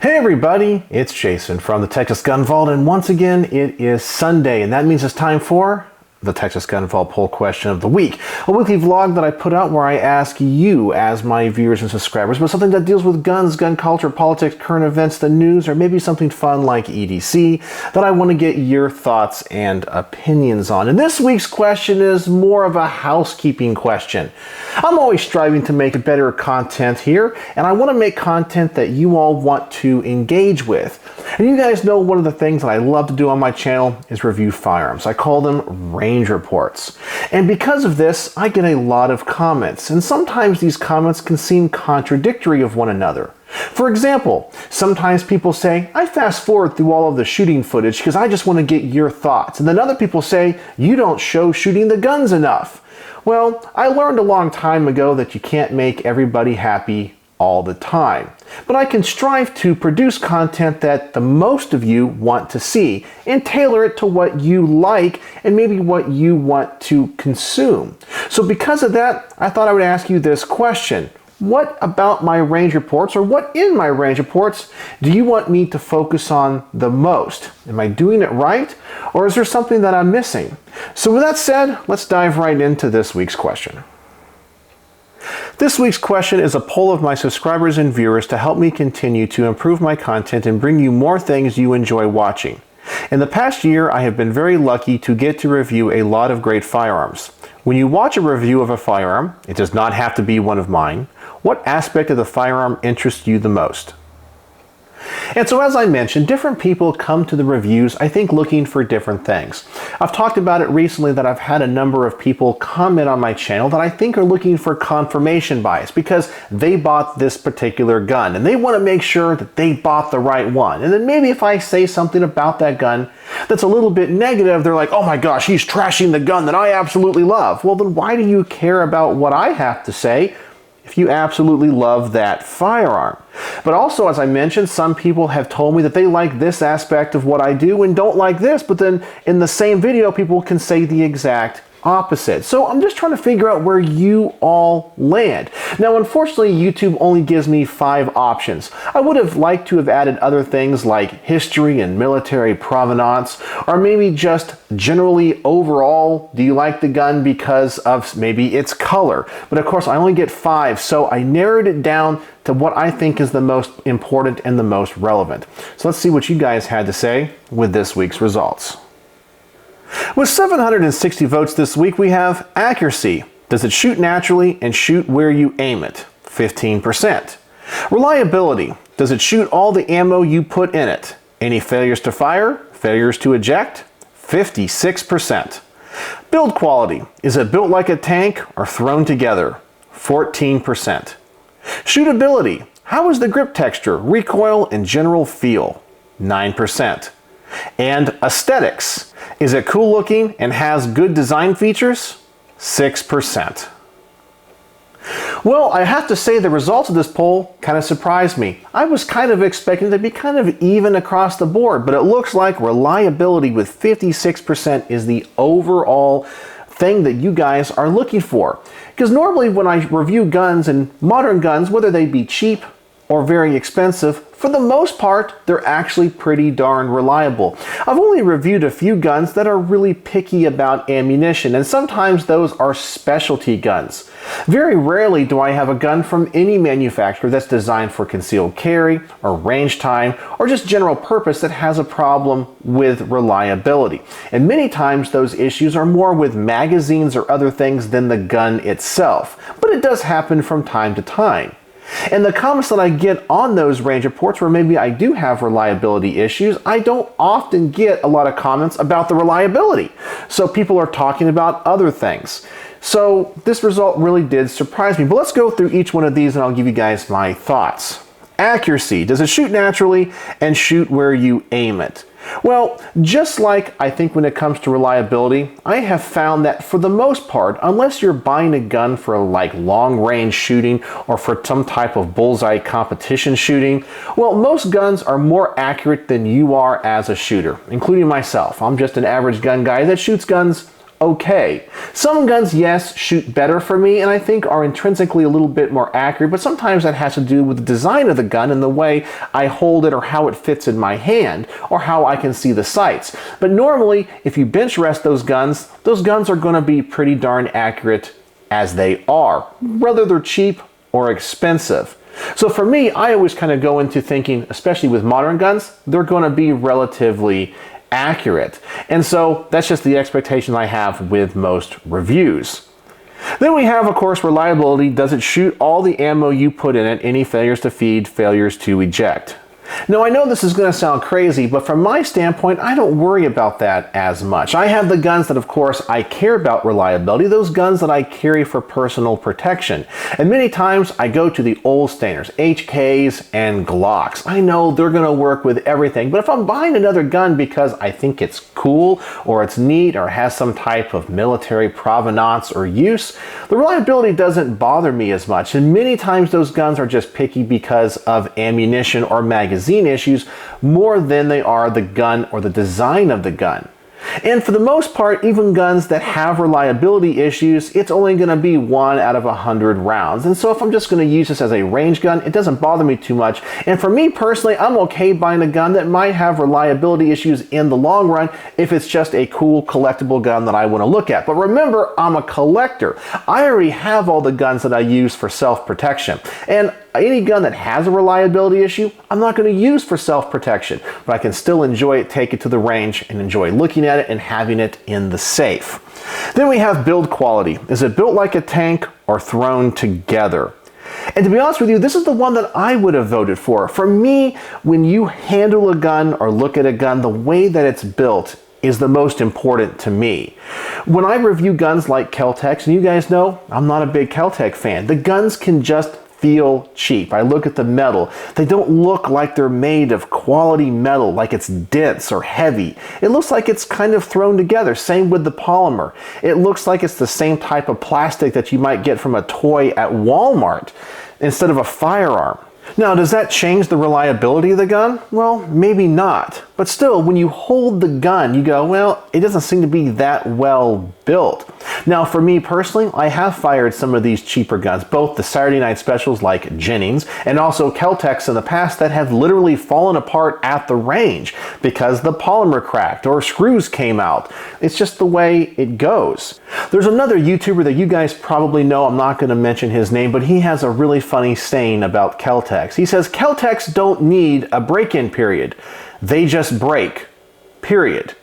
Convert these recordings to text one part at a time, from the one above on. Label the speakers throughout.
Speaker 1: Hey everybody, it's Jason from the Texas Gun Vault, and once again it is Sunday, and that means it's time for the Texas Gun Vault Poll Question of the Week, a weekly vlog that I put out where I ask you, as my viewers and subscribers, about something that deals with guns, gun culture, politics, current events, the news, or maybe something fun like EDC that I want to get your thoughts and opinions on. And this week's question is more of a housekeeping question. I'm always striving to make better content here, and I want to make content that you all want to engage with. And you guys know one of the things that I love to do on my channel is review firearms. I call them range reports. And because of this, I get a lot of comments, and sometimes these comments can seem contradictory of one another. For example, sometimes people say, I fast forward through all of the shooting footage because I just want to get your thoughts. And then other people say, you don't show shooting the guns enough. Well, I learned a long time ago that you can't make everybody happy all the time. But I can strive to produce content that the most of you want to see and tailor it to what you like and maybe what you want to consume. So because of that, I thought I would ask you this question. What about my range reports, or what in my range reports do you want me to focus on the most? Am I doing it right, or is there something that I'm missing? So with that said, let's dive right into this week's question. This week's question is a poll of my subscribers and viewers to help me continue to improve my content and bring you more things you enjoy watching. In the past year, I have been very lucky to get to review a lot of great firearms. When you watch a review of a firearm, it does not have to be one of mine. What aspect of the firearm interests you the most? And so as I mentioned, different people come to the reviews, I think, looking for different things. I've talked about it recently that I've had a number of people comment on my channel that I think are looking for confirmation bias because they bought this particular gun and they want to make sure that they bought the right one. And then maybe if I say something about that gun that's a little bit negative, they're like, oh my gosh, he's trashing the gun that I absolutely love. Well, then why do you care about what I have to say if you absolutely love that firearm? But also, as I mentioned, some people have told me that they like this aspect of what I do and don't like this, but then in the same video, people can say the exact opposite. So I'm just trying to figure out where you all land. Now, unfortunately, YouTube only gives me 5 options. I would have liked to have added other things like history and military provenance, or maybe just generally overall, do you like the gun because of maybe its color? But of course, I only get 5, so I narrowed it down to what I think is the most important and the most relevant. So let's see what you guys had to say with this week's results. With 760 votes this week, we have accuracy. Does it shoot naturally and shoot where you aim it? 15%. Reliability. Does it shoot all the ammo you put in it? Any failures to fire? Failures to eject? 56%. Build quality. Is it built like a tank or thrown together? 14%. Shootability. How is the grip texture, recoil, and general feel? 9%. And aesthetics. Is it cool looking and has good design features? 6%. Well, I have to say the results of this poll kind of surprised me. I was kind of expecting it to be kind of even across the board, but it looks like reliability with 56% is the overall thing that you guys are looking for. Because normally when I review guns, and modern guns, whether they be cheap or very expensive, for the most part, they're actually pretty darn reliable. I've only reviewed a few guns that are really picky about ammunition, and sometimes those are specialty guns. Very rarely do I have a gun from any manufacturer that's designed for concealed carry, or range time, or just general purpose that has a problem with reliability. And many times those issues are more with magazines or other things than the gun itself. But it does happen from time to time. And the comments that I get on those range reports where maybe I do have reliability issues, I don't often get a lot of comments about the reliability. So people are talking about other things. So this result really did surprise me. But let's go through each one of these and I'll give you guys my thoughts. Accuracy. Does it shoot naturally and shoot where you aim it? Well, just like I think when it comes to reliability, I have found that for the most part, unless you're buying a gun for like long range shooting or for some type of bullseye competition shooting, well, most guns are more accurate than you are as a shooter, including myself. I'm just an average gun guy that shoots guns okay. Some guns, yes, shoot better for me, and I think are intrinsically a little bit more accurate, but sometimes that has to do with the design of the gun and the way I hold it or how it fits in my hand or how I can see the sights. But normally, if you bench rest those guns are going to be pretty darn accurate as they are, whether they're cheap or expensive. So for me, I always kind of go into thinking, especially with modern guns, they're going to be relatively accurate. And so that's just the expectation I have with most reviews. Then we have, of course, reliability. Does it shoot all the ammo you put in it? Any failures to feed, failures to eject? Now, I know this is going to sound crazy, but from my standpoint, I don't worry about that as much. I have the guns that, of course, I care about reliability, those guns that I carry for personal protection. And many times I go to the old standards, HKs and Glocks. I know they're going to work with everything, but if I'm buying another gun because I think it's cool or it's neat or has some type of military provenance or use, the reliability doesn't bother me as much. And many times those guns are just picky because of ammunition or magazine issues more than they are the gun or the design of the gun. And for the most part, even guns that have reliability issues, it's only going to be 1 out of 100 rounds. And so if I'm just going to use this as a range gun, it doesn't bother me too much. And for me personally, I'm okay buying a gun that might have reliability issues in the long run if it's just a cool collectible gun that I want to look at. But remember, I'm a collector. I already have all the guns that I use for self-protection. And any gun that has a reliability issue, I'm not going to use for self-protection, but I can still enjoy it, take it to the range, and enjoy looking at it and having it in the safe. Then we have build quality. Is it built like a tank or thrown together? And to be honest with you, this is the one that I would have voted for. For me, when you handle a gun or look at a gun, the way that it's built is the most important to me. When I review guns like Kel-Tecs, and you guys know I'm not a big Kel-Tec fan, the guns can just feel cheap. I look at the metal. They don't look like they're made of quality metal, like it's dense or heavy. It looks like it's kind of thrown together. Same with the polymer. It looks like it's the same type of plastic that you might get from a toy at Walmart instead of a firearm. Now, does that change the reliability of the gun? Well, maybe not. But still, when you hold the gun, you go, well, it doesn't seem to be that well built. Now, for me personally, I have fired some of these cheaper guns, both the Saturday Night Specials like Jennings and also Kel-Tecs in the past that have literally fallen apart at the range because the polymer cracked or screws came out. It's just the way it goes. There's another YouTuber that you guys probably know. I'm not going to mention his name, but he has a really funny saying about Kel-Tecs. He says, Kel-Tecs don't need a break-in period. They just break, period.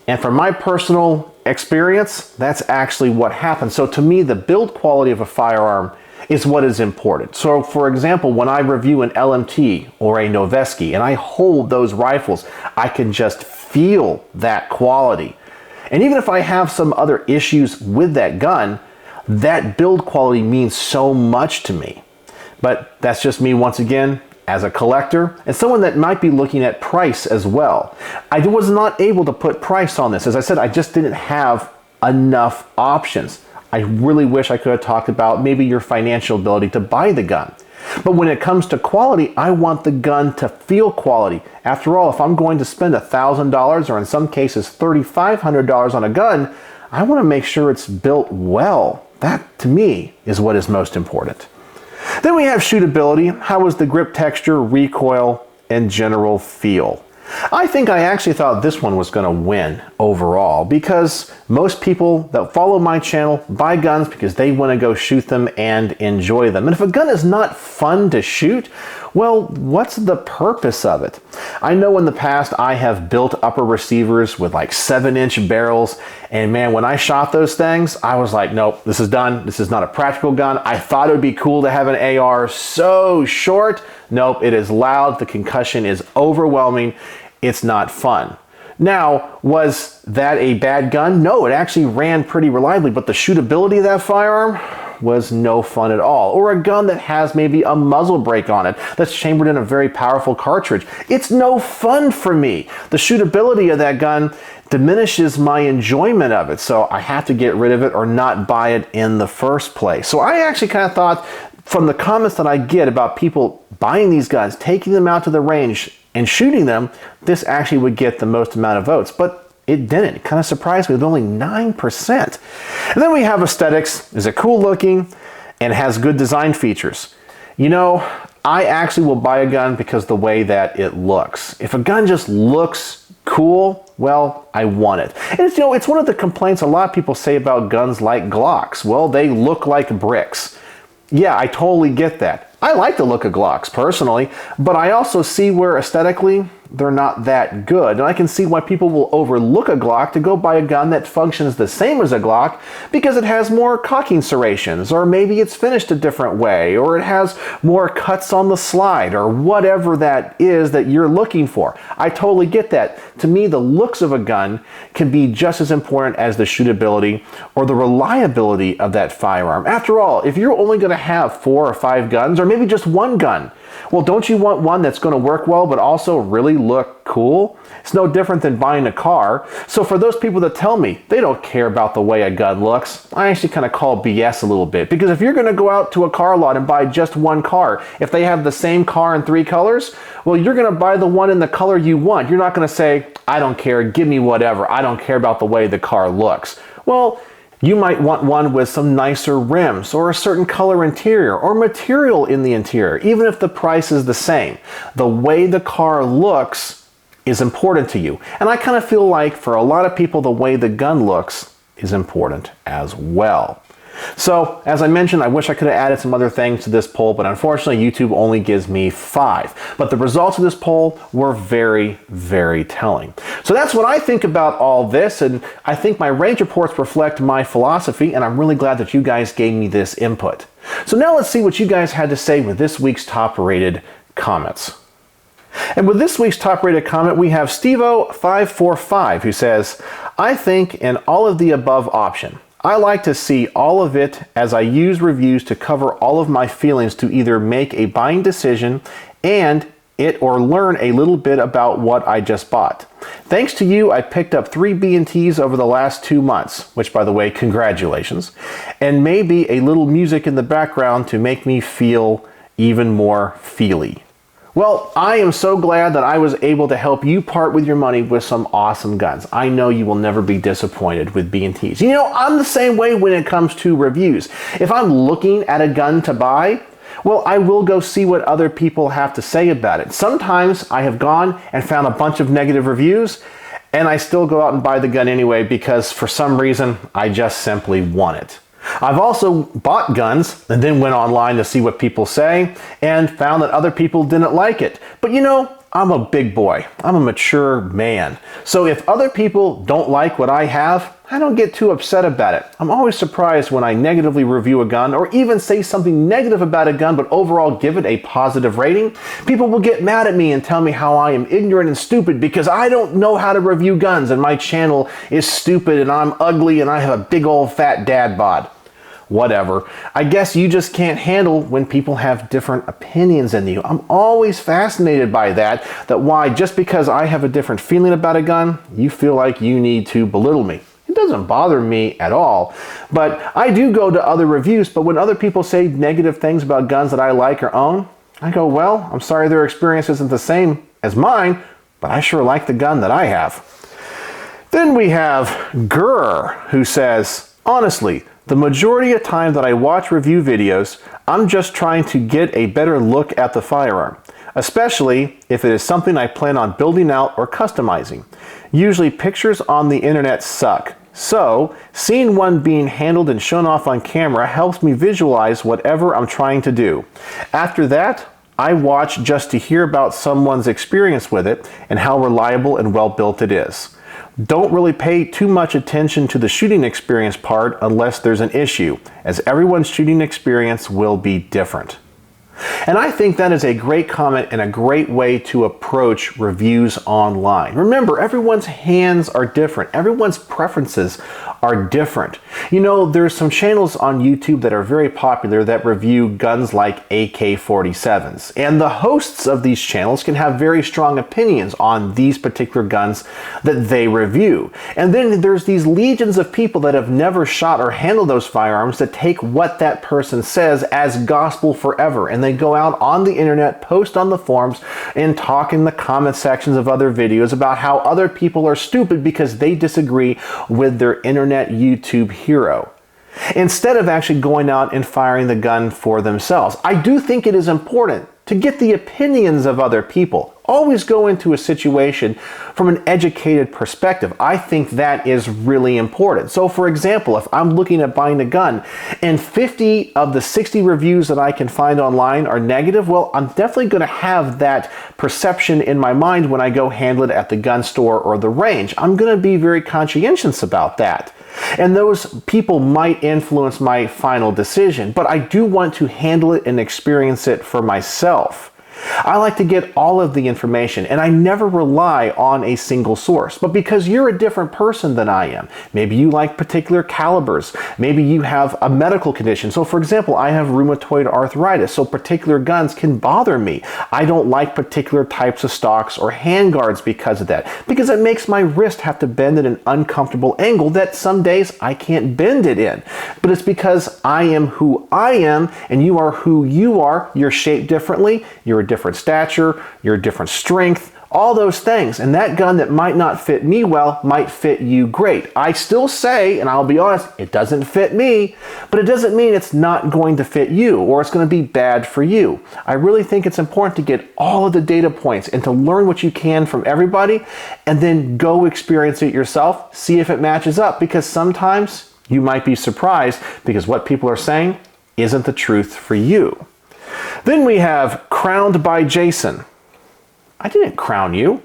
Speaker 1: And from my personal experience, that's actually what happens. So to me, the build quality of a firearm is what is important. So for example, when I review an LMT or a Noveske and I hold those rifles, I can just feel that quality. And even if I have some other issues with that gun, that build quality means so much to me. But that's just me once again, as a collector and someone that might be looking at price as well. I was not able to put price on this. As I said, I just didn't have enough options. I really wish I could have talked about maybe your financial ability to buy the gun. But when it comes to quality, I want the gun to feel quality. After all, if I'm going to spend $1,000 or in some cases $3,500 on a gun, I want to make sure it's built well. That to me is what is most important. Then we have shootability. How is the grip texture, recoil, and general feel? I think I actually thought this one was going to win overall because most people that follow my channel buy guns because they want to go shoot them and enjoy them. And if a gun is not fun to shoot, well, what's the purpose of it? I know in the past I have built upper receivers with like 7-inch barrels, and man, when I shot those things, I was like, nope, this is done. This is not a practical gun. I thought it would be cool to have an AR so short. Nope, it is loud. The concussion is overwhelming. It's not fun. Now, was that a bad gun? No, it actually ran pretty reliably, but the shootability of that firearm was no fun at all. Or a gun that has maybe a muzzle brake on it that's chambered in a very powerful cartridge. It's no fun for me. The shootability of that gun diminishes my enjoyment of it, so I have to get rid of it or not buy it in the first place. So I actually kind of thought, from the comments that I get about people buying these guns, taking them out to the range and shooting them, this actually would get the most amount of votes. But it didn't. It kind of surprised me with only 9%. And then we have aesthetics. Is it cool looking and has good design features? You know, I actually will buy a gun because the way that it looks. If a gun just looks cool, well, I want it. And it's, you know, it's one of the complaints a lot of people say about guns like Glocks. Well, they look like bricks. Yeah, I totally get that. I like the look of Glocks personally, but I also see where aesthetically they're not that good. And I can see why people will overlook a Glock to go buy a gun that functions the same as a Glock because it has more cocking serrations, or maybe it's finished a different way, or it has more cuts on the slide, or whatever that is that you're looking for. I totally get that. To me, the looks of a gun can be just as important as the shootability or the reliability of that firearm. After all, if you're only going to have 4 or 5 guns, or maybe just one gun, well, don't you want one that's going to work well but also really look cool? It's no different than buying a car. So for those people that tell me they don't care about the way a gun looks, I actually kind of call BS a little bit. Because if you're going to go out to a car lot and buy just one car, if they have the same car in 3 colors, well, you're going to buy the one in the color you want. You're not going to say, I don't care, give me whatever. I don't care about the way the car looks. Well, you might want one with some nicer rims, or a certain color interior, or material in the interior, even if the price is the same. The way the car looks is important to you. And I kind of feel like for a lot of people, the way the gun looks is important as well. So, as I mentioned, I wish I could have added some other things to this poll, but unfortunately YouTube only gives me 5. But the results of this poll were very, very telling. So that's what I think about all this, and I think my range reports reflect my philosophy, and I'm really glad that you guys gave me this input. So now let's see what you guys had to say with this week's top-rated comments. And with this week's top-rated comment, we have Stevo545, who says, I think in all of the above option. I like to see all of it as I use reviews to cover all of my feelings to either make a buying decision and it or learn a little bit about what I just bought. Thanks to you, I picked up 3 B&Ts over the last 2 months, which by the way, congratulations, and maybe a little music in the background to make me feel even more feely. Well, I am so glad that I was able to help you part with your money with some awesome guns. I know you will never be disappointed with B&Ts. You know, I'm the same way when it comes to reviews. If I'm looking at a gun to buy, well, I will go see what other people have to say about it. Sometimes I have gone and found a bunch of negative reviews, and I still go out and buy the gun anyway because for some reason, I just simply want it. I've also bought guns and then went online to see what people say and found that other people didn't like it. But you know, I'm a big boy. I'm a mature man. So if other people don't like what I have, I don't get too upset about it. I'm always surprised when I negatively review a gun or even say something negative about a gun but overall give it a positive rating. People will get mad at me and tell me how I am ignorant and stupid because I don't know how to review guns and my channel is stupid and I'm ugly and I have a big old fat dad bod. Whatever. I guess you just can't handle when people have different opinions than you. I'm always fascinated by that why just because I have a different feeling about a gun, you feel like you need to belittle me. It doesn't bother me at all, but I do go to other reviews, but when other people say negative things about guns that I like or own, I go, well, I'm sorry their experience isn't the same as mine, but I sure like the gun that I have. Then we have Gurr, who says, honestly, the majority of time that I watch review videos, I'm just trying to get a better look at the firearm, especially if it is something I plan on building out or customizing. Usually pictures on the internet suck, so seeing one being handled and shown off on camera helps me visualize whatever I'm trying to do. After that, I watch just to hear about someone's experience with it and how reliable and well built it is. Don't really pay too much attention to the shooting experience part unless there's an issue, as everyone's shooting experience will be different. And I think that is a great comment and a great way to approach reviews online. Remember, everyone's hands are different. Everyone's preferences are different. You know, there's some channels on YouTube that are very popular that review guns like AK-47s. And the hosts of these channels can have very strong opinions on these particular guns that they review. And then there's these legions of people that have never shot or handled those firearms that take what that person says as gospel forever. And they they go out on the internet, post on the forums, and talk in the comment sections of other videos about how other people are stupid because they disagree with their internet YouTube hero, instead of actually going out and firing the gun for themselves. I do think it is important to get the opinions of other people. Always go into a situation from an educated perspective. I think that is really important. So for example, if I'm looking at buying a gun and 50 of the 60 reviews that I can find online are negative, well, I'm definitely going to have that perception in my mind when I go handle it at the gun store or the range. I'm going to be very conscientious about that. And those people might influence my final decision, but I do want to handle it and experience it for myself. I like to get all of the information, and I never rely on a single source. But because you're a different person than I am, maybe you like particular calibers, maybe you have a medical condition. So for example, I have rheumatoid arthritis, so particular guns can bother me. I don't like particular types of stocks or handguards because of that, because it makes my wrist have to bend at an uncomfortable angle that some days I can't bend it in. But it's because I am who I am, and you are who you are. You're shaped differently, you're a different stature, your different strength, all those things. And that gun that might not fit me well might fit you great. I still say, and I'll be honest, it doesn't fit me, but it doesn't mean it's not going to fit you or it's going to be bad for you. I really think it's important to get all of the data points and to learn what you can from everybody and then go experience it yourself, see if it matches up, because sometimes you might be surprised because what people are saying isn't the truth for you. Then we have Crowned by Jason. I didn't crown you.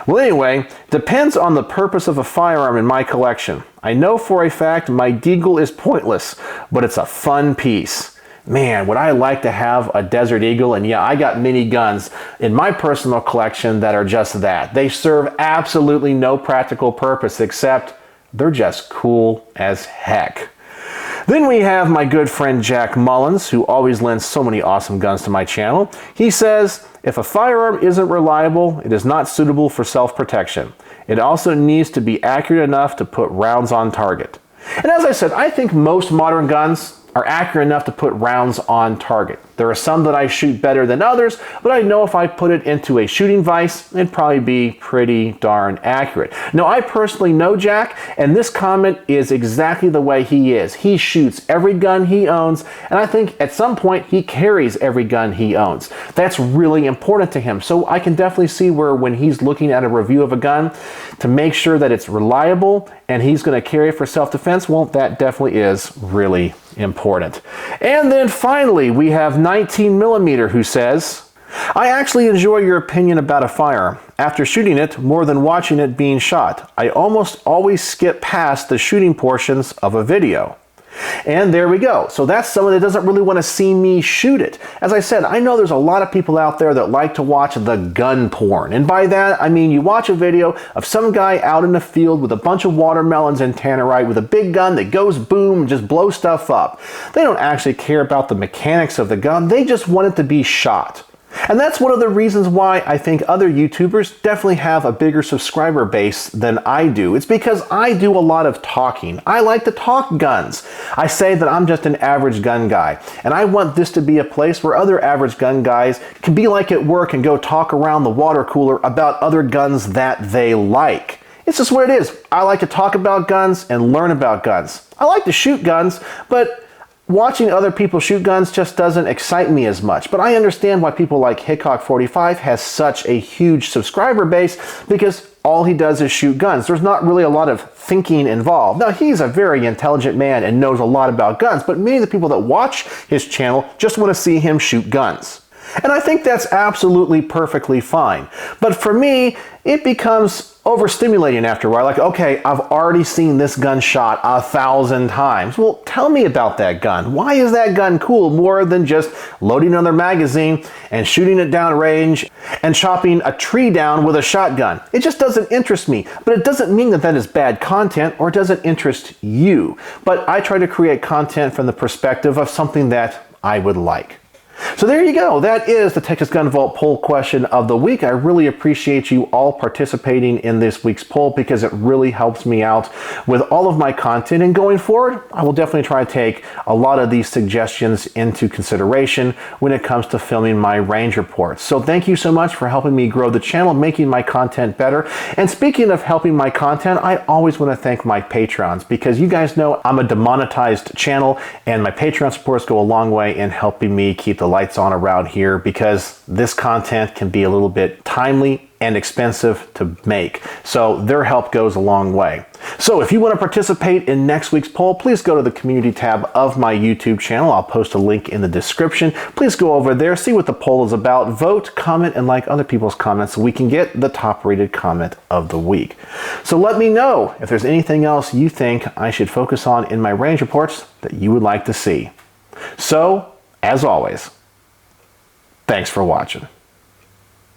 Speaker 1: Well, anyway, depends on the purpose of a firearm in my collection. I know for a fact my Deagle is pointless, but it's a fun piece. Man, would I like to have a Desert Eagle? And yeah, I got many guns in my personal collection that are just that. They serve absolutely no practical purpose except they're just cool as heck. Then we have my good friend Jack Mullins, who always lends so many awesome guns to my channel. He says, if a firearm isn't reliable, it is not suitable for self-protection. It also needs to be accurate enough to put rounds on target. And as I said, I think most modern guns are accurate enough to put rounds on target. There are some that I shoot better than others, but I know if I put it into a shooting vise, it'd probably be pretty darn accurate. Now, I personally know Jack, and this comment is exactly the way he is. He shoots every gun he owns, and I think at some point he carries every gun he owns. That's really important to him. So I can definitely see where when he's looking at a review of a gun to make sure that it's reliable and he's going to carry it for self-defense, well, that definitely is really important. And then finally, we have 19mm who says, I actually enjoy your opinion about a firearm. After shooting it more than watching it being shot, I almost always skip past the shooting portions of a video. And there we go. So that's someone that doesn't really want to see me shoot it. As I said, I know there's a lot of people out there that like to watch the gun porn. And by that, I mean you watch a video of some guy out in the field with a bunch of watermelons and tannerite with a big gun that goes boom and just blows stuff up. They don't actually care about the mechanics of the gun. They just want it to be shot. And that's one of the reasons why I think other YouTubers definitely have a bigger subscriber base than I do. It's because I do a lot of talking. I like to talk guns. I say that I'm just an average gun guy. And I want this to be a place where other average gun guys can be like at work and go talk around the water cooler about other guns that they like. It's just what it is. I like to talk about guns and learn about guns. I like to shoot guns, but watching other people shoot guns just doesn't excite me as much. But I understand why people like Hickok45 has such a huge subscriber base, because all he does is shoot guns. There's not really a lot of thinking involved. Now, he's a very intelligent man and knows a lot about guns, but many of the people that watch his channel just want to see him shoot guns. And I think that's absolutely perfectly fine. But for me, it becomes overstimulating after a while. Like, okay, I've already seen this gun shot 1,000 times. Well, tell me about that gun. Why is that gun cool more than just loading another magazine and shooting it down range and chopping a tree down with a shotgun? It just doesn't interest me. But it doesn't mean that that is bad content or it doesn't interest you. But I try to create content from the perspective of something that I would like. So there you go. That is the Texas Gun Vault poll question of the week. I really appreciate you all participating in this week's poll because it really helps me out with all of my content. And going forward, I will definitely try to take a lot of these suggestions into consideration when it comes to filming my range reports. So thank you so much for helping me grow the channel, making my content better. And speaking of helping my content, I always want to thank my patrons because you guys know I'm a demonetized channel and my Patreon supports go a long way in helping me keep the lights on around here because this content can be a little bit timely and expensive to make. So their help goes a long way. So if you want to participate in next week's poll, please go to the community tab of my YouTube channel. I'll post a link in the description. Please go over there, see what the poll is about, vote, comment, and like other people's comments so we can get the top rated comment of the week. So let me know if there's anything else you think I should focus on in my range reports that you would like to see. So, as always, thanks for watching.